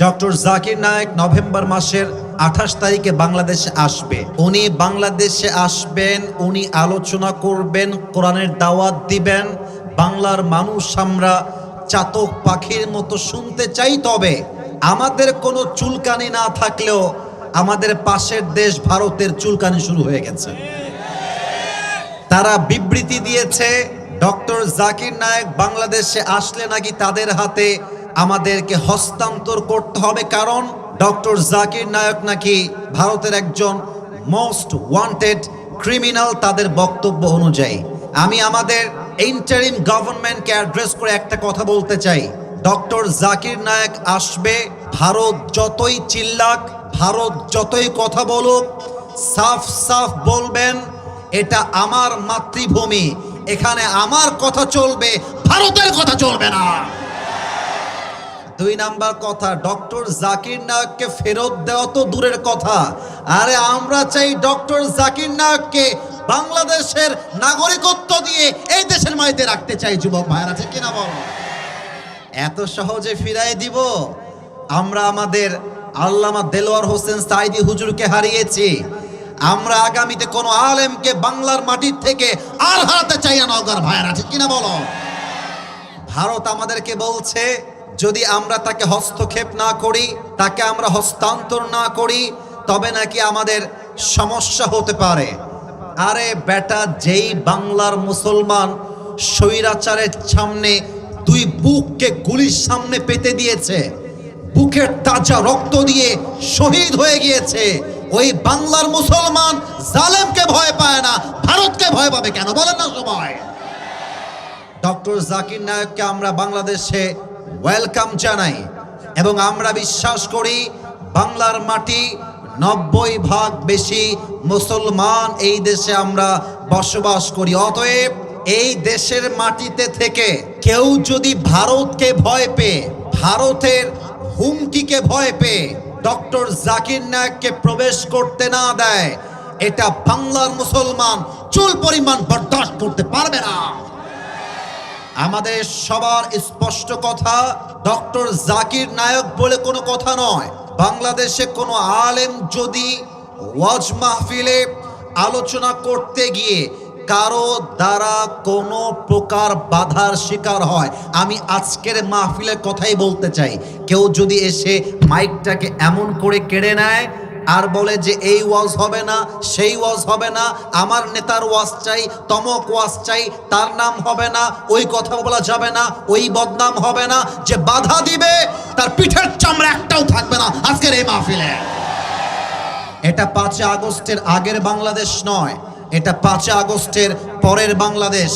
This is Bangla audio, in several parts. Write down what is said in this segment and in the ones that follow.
ডক্টর জাকির নায়েক নভেম্বর মাসের 28 তারিখে বাংলাদেশে আসবে। উনি বাংলাদেশে আসবেন, উনি আলোচনা করবেন, কোরআনের দাওয়াত দিবেন। বাংলার মানুষ আমরা চাতক পাখির মতো শুনতে চাই। তবে আমাদের কোনো চুলকানি না থাকলেও আমাদের পাশের দেশ ভারতের চুলকানি শুরু হয়ে গেছে। তারা বিবৃতি দিয়েছে ডক্টর জাকির নায়েক বাংলাদেশে আসলে নাকি তাদের হাতে আমাদেরকে হস্তান্তর করতে হবে, কারণ ডক্টর জাকির নায়েক নাকি ভারতের একজন মোস্ট ওয়ান্টেড ক্রিমিনাল তাদের বক্তব্য অনুযায়ী। আমি আমাদের ইন্টারিম গভর্নমেন্টকে অ্যাড্রেস করে একটা কথা বলতে চাই, ডক্টর জাকির নায়েক আসবে, ভারত যতই চিল্লাক, ভারত যতই কথা বলুক, সাফ সাফ বলবেন এটা আমার মাতৃভূমি, এখানে আমার কথা চলবে, ভারতের কথা চলবে না। দুই নাম্বার কথা, ডক্টর জাকির নায়েককে ফেরত দেওয়া তো দূরের কথা, আরে আমরা চাই ডক্টর জাকির নায়েককে বাংলাদেশের নাগরিকত্ব দিয়ে এই দেশের মাটিতে রাখতে চাই। যুবক ভাইরা ঠিক কিনা বলো? এত সহজে ফিরাই দিব? আমরা আমাদের আল্লামা দেলোয়ার হোসেন সাইদি হুজুরকে হারিয়েছি, আমরা আগামীতে কোন আলেমকে বাংলার মাটির থেকে আর হারাতে চাই না। নওগাঁর ভাইরা ঠিক কিনা বলো? ভারত আমাদেরকে বলছে যদি আমরা তাকে হস্তক্ষেপ না করি, তাকে আমরা হস্তান্তর না করি, তবে নাকি আমাদের সমস্যা হতে পারে। আরে বেটা, যেই বাংলার মুসলমান স্বৈরাচারের সামনে দুই বুককে গুলির সামনে পেতে দিয়েছে, বুকের তাজা রক্ত দিয়ে শহীদ হয়ে গিয়েছে, ওই বাংলার মুসলমান জালেমকে ভয় পায় না, ভারতকে ভয় পাবে কেন বলেন না সবাই? ডক্টর জাকির নায়েককে আমরা বাংলাদেশে ওয়েলকাম জানাই এবং আমরা বিশ্বাস করি বাংলার মাটি 90% বেশি মুসলমান এই দেশে আমরা বসবাস করি। অতএব এই দেশের মাটিতে থেকে কেউ যদি ভারতকে ভয় পেয়ে, ভারতের হুমকিকে ভয় পেয়ে ডক্টর জাকির নায়েককে প্রবেশ করতে না দেয়, এটা বাংলার মুসলমান চুল পরিমাণ বরদাস্ত করতে পারবে না। আমাদের সবার স্পষ্ট কথা, ডক্টর জাকির নায়েক বলে কোনো কথা নয়। বাংলাদেশে কোনো আলেম যদি ওয়াজ মাহফিলে আলোচনা করতে গিয়ে কারো দ্বারা কোনো প্রকার বাধার শিকার হয়, আমি আজকের মাহফিলের কথাই বলতে চাই, কেউ যদি এসে মাইকটাকে এমন করে কেড়ে নেয় আর বলে যে এই ওয়াজ হবে না, সেই ওয়াজ হবে না, আমার নেতার ওয়াজ চাই, তমক ওয়াজ চাই, তার নাম হবে না, ওই কথা বলা যাবে না, ওই বদনাম হবে না, যে বাধা দিবে তার পিঠের চামড়া একটাও থাকবে না আজকের এই মাহফিলে। এটা 5 আগস্টের আগের বাংলাদেশ নয়, এটা 5 আগস্টের পরের বাংলাদেশ।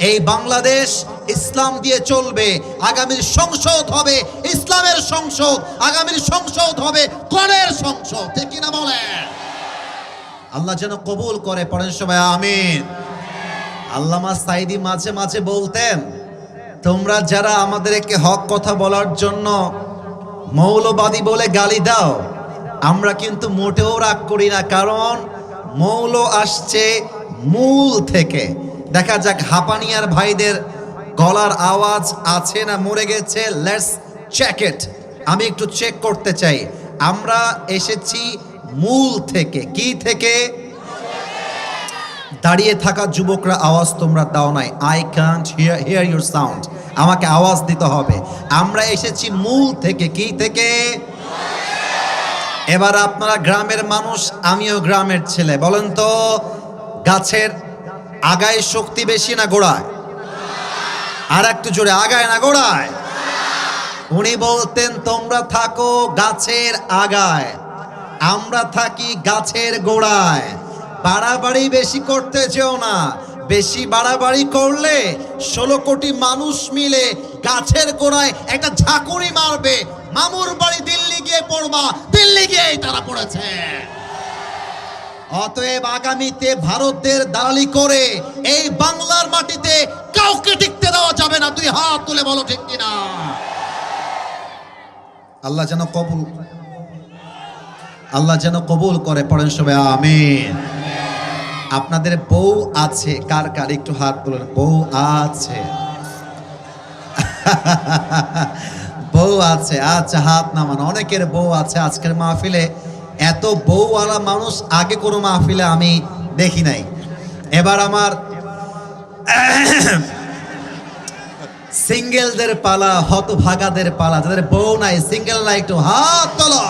এই বাংলাদেশ ইসলাম দিয়ে চলবে, আগামীর সংসদ হবে ইসলামের সংসদ, আগামীর সংসদ হবে কোরআনের সংসদ, ঠিক কিনা বলেন? আল্লাহ যেন কবুল করে, পড়েন সবাই আমিন। আল্লামা সাইদি মাঝে মাঝে বলতেন, তোমরা যারা আমাদেরকে হক কথা বলার জন্য মৌলবাদী বলে গালি দাও, আমরা কিন্তু মোটেও রাগ করি না, কারণ মৌল আসছে মূল থেকে। দেখা যাক হাঁপানিয়ার ভাইদের গলার আওয়াজ আছে না মরে গেছে, লেটস চেক ইট। আমি একটু চেক করতে চাই। আমরা এসেছি মূল থেকে। কি থেকে? দাঁড়িয়ে থাকা যুবকরা আওয়াজ তোমরা দাও নাই, I can't here your sound, আমাকে আওয়াজ দিতে হবে। আমরা এসেছি মূল থেকে। কি থেকে? এবার আপনারা গ্রামের মানুষ, আমিও গ্রামের ছেলে, বলেন তো গাছের আগায় শক্তি বেশি না গোড়ায়? আর একটু জোরে, আগায় না গোড়ায়? উনি বলতেন তোমরা থাকো গাছের আগায়, আমরা থাকি গাছের গোড়ায়। বাড়াবাড়ি বেশি করতে যেও না, বেশি বাড়াবাড়ি করলে 16 কোটি মানুষ মিলে গাছের গোড়ায় একটা ঝাঁকুনি মারবে, মামুর বাড়ি দিল্লি গিয়ে পড়বা, দিল্লি গিয়েই তারা পড়েছে। অতএব আগামীতে ভারতের দালালি করে এই বাংলার মাটিতে কাউকে টিকতে দেওয়া যাবে না। তুই হাত তুলে বলো ঠিক কিনা? আল্লাহ যেন কবুল করে, পড়েন সবাই আমিন। আপনাদের বউ আছে কার কার? একটু হাত তুলেন। বউ আছে? বউ আছে, আচ্ছা হাত নামান। অনেকের বউ আছে আজকের মাহফিলে। এত বউওয়ালা মানুষ আগে কোনো মাহফিলে আমি দেখি নাই। এবার আমার সিঙ্গেলদের পালা, হতভাগাদের পালা, যাদের বউ নাই, সিঙ্গেল নাই, একটু হাত তোলো।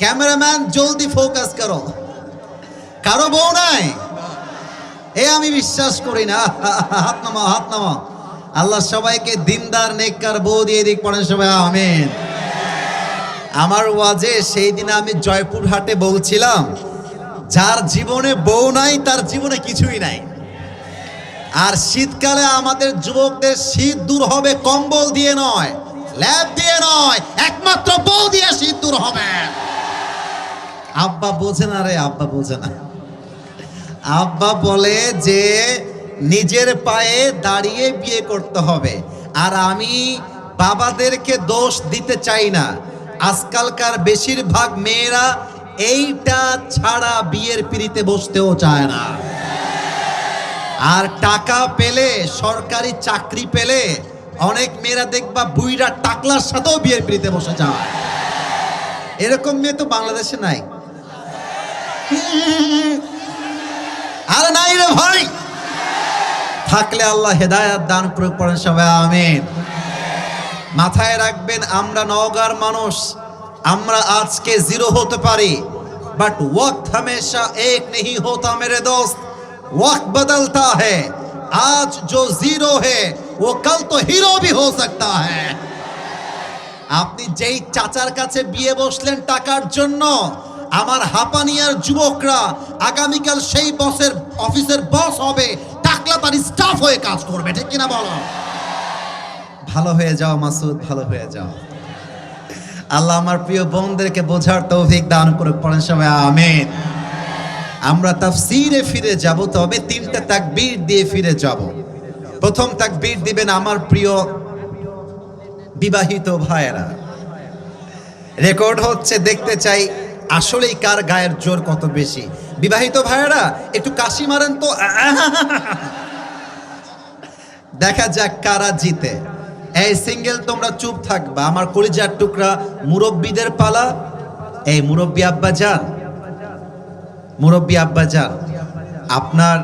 ক্যামেরাম্যান জলদি ফোকাস করো। কারো বউ নাই? এ আমি বিশ্বাস করি না। হাত নামা, হাত নামা। আল্লাহ সবাইকে দিনদার নেককার বউ দিয়ে দিক, পড়েন সবাই আমিন। আমার ওয়াজে সেই দিন আমি জয়পুরহাটে বলছিলাম, যার জীবনে বউ নাই তার জীবনে কিছুই নাই। আর শীতকালে আমাদের যুবকদের শীত দূর হবে কম্বল দিয়ে নয়, ল্যাব দিয়ে নয়, একমাত্র বউ দিয়ে শীত দূর হবে। আব্বা বোঝে না রে, আব্বা বোঝে না। আব্বা বলে যে নিজের পায়ে দাঁড়িয়ে বিয়ে করতে হবে। আর আমি বাবাদেরকে দোষ দিতে চাই না। আজকালকার বেশিরভাগ মেয়েরা এইটা ছাড়া বিয়ের পিড়িতে বসতেও চায় না। আর টাকা পেলে, সরকারি চাকরি পেলে অনেক মেয়েরা দেখবা বুইরা টাকলার সাথেও বিয়ের পিড়িতে বসে যায়। এরকম মেয়ে তো বাংলাদেশে নাই। আর নাই রে ভাই, থাকলে আল্লাহ হেদায়েত দান করে, পড়েন সবাই আমিন। মাথায় রাখবেন, আমরা নওগাঁর মানুষ, আমরা আজকে জিরো হতে পারি, বাট ওয়াক্ত हमेशा एक नहीं होता मेरे दोस्त, वक्त बदलता है। आज जो जीरो है वो कल तो हीरो भी हो सकता है। আপনি যেই চাচার কাছে বিয়ে বসলেন টাকার জন্য, আমার হাপানিয়ার যুবকরা আগামীকাল সেই বসের অফিসের বস হবে, টাকলা তার স্টাফ হয়ে কাজ করবে, ঠিক কিনা বলো? ভালো হয়ে যাও মাসুদ, ভালো হয়ে যাও। আল্লাহ আমার প্রিয় বোনদেরকে বোঝার তৌফিক দান করে, পড়েন সবাই আমিন। আমরা তাফসীরে ফিরে যাব, তবে তিনটা তাকবীর দিয়ে ফিরে যাব। প্রথম তাকবীর দিবেন আমার প্রিয় বিবাহিত ভাইয়েরা। রেকর্ড হচ্ছে, দেখতে চাই আসলেই কার গায়ের জোর কত বেশি। বিবাহিত ভাইয়েরা একটু কাশি মারেন তো, দেখা যাক কারা জিতে। এই সিঙ্গেল তোমরা চুপ থাকবা, আমার কলিজার টুকরা মুরব্বীদের পালা। এই মুরব্বী আব্বা যান, মুরব্বী আব্বা যান, আপনার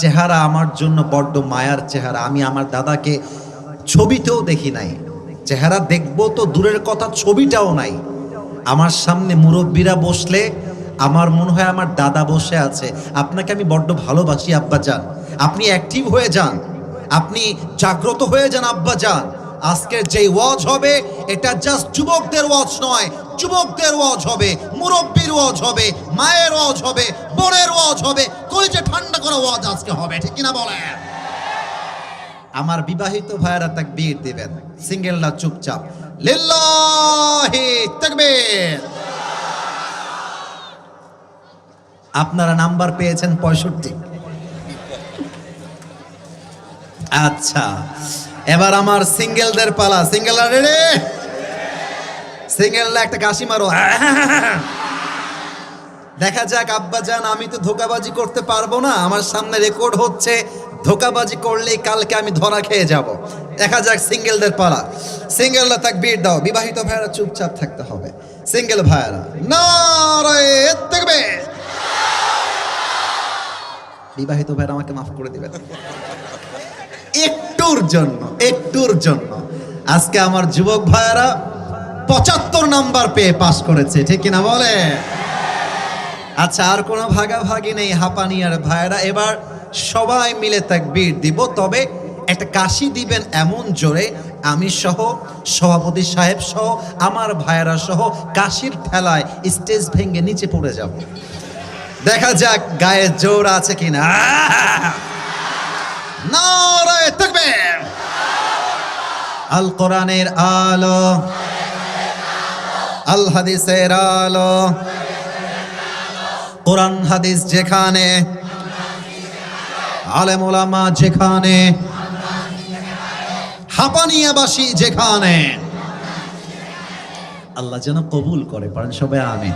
চেহারা আমার জন্য বড্ড মায়ার চেহারা। আমি আমার দাদাকে ছবিতেও দেখি নাই, চেহারা দেখবো তো দূরের কথা, ছবিটাও নাই। আমার সামনে মুরব্বীরা বসলে আমার মনে হয় আমার দাদা বসে আছে। আপনাকে আমি বড্ড ভালোবাসি আব্বা যান, আপনি অ্যাক্টিভ হয়ে যান, আপনি জাগ্রত হয়ে যান আব্বা যান। আজকের যেই ওয়াজ হবে এটা জাস্ট যুবকদের ওয়াজ নয়, যুবকদের ওয়াজ হবে, মুরব্বীর ওয়াজ হবে, মায়ের ওয়াজ হবে, বোনের ওয়াজ হবে, কলিজা ঠান্ডা করা ওয়াজ আজকে হবে, ঠিক কিনা বলেন? আমার বিবাহিত ভাইয়েরা তাকবীর দিবেন, সিঙ্গেলরা চুপচাপ। লিল্লাহি তাকবীর। আপনারা নাম্বার পেয়েছেন 65। আচ্ছা, এবার আমার সিঙ্গেলদের পালা। সিঙ্গেলরা রেডি? সিঙ্গেলরা একটা কাশি মারো। দেখা যাক আব্বা জান, আমি তো ধোকাবাজি করতে পারবো না, আমার সামনে রেকর্ড হচ্ছে, ধোকাবাজি করলেই কালকে আমি ধরা খেয়ে যাব। দেখা যাক সিঙ্গেলদের পালা। সিঙ্গেলরা তাকবীর দাও, বিবাহিত ভাইয়েরা চুপচাপ থাকতে হবে। সিঙ্গেল ভাইয়েরা নারায়ে তাকবীর। বিবাহিত ভাইয়েরা আমাকে মাফ করে দিবেন একটুর জন্য, একটুর জন্য। আজকে আমার যুবক ভাইয়েরা 75 নাম্বার পেয়ে পাস করেছে, ঠিক কিনা বলে? আচ্ছা, আর কোনো ভাগাভাগি নেই হাপানিয়ার ভাইয়েরা। এবার সবাই মিলে তাকবীর দিব, তবে একটা কাশি দিবেন এমন জোরে আমি সহ, সভাপতি সাহেব সহ, আমার ভাইয়েরা সহ কাশির ঠেলায় স্টেজ ভেঙে নিচে পড়ে যাব। দেখা যাক গায়ে জোর আছে কিনা। নারায়ে তাকবীর। আল কোরআনের আলো, আল হাদিসের আলো, কোরআন হাদিস যেখানে, আলেম ওলামা যেখানে, হাপানিয়াবাসী যেখানে, আল্লাহ যেন কবুল করে, পারেন সবাই আমিন।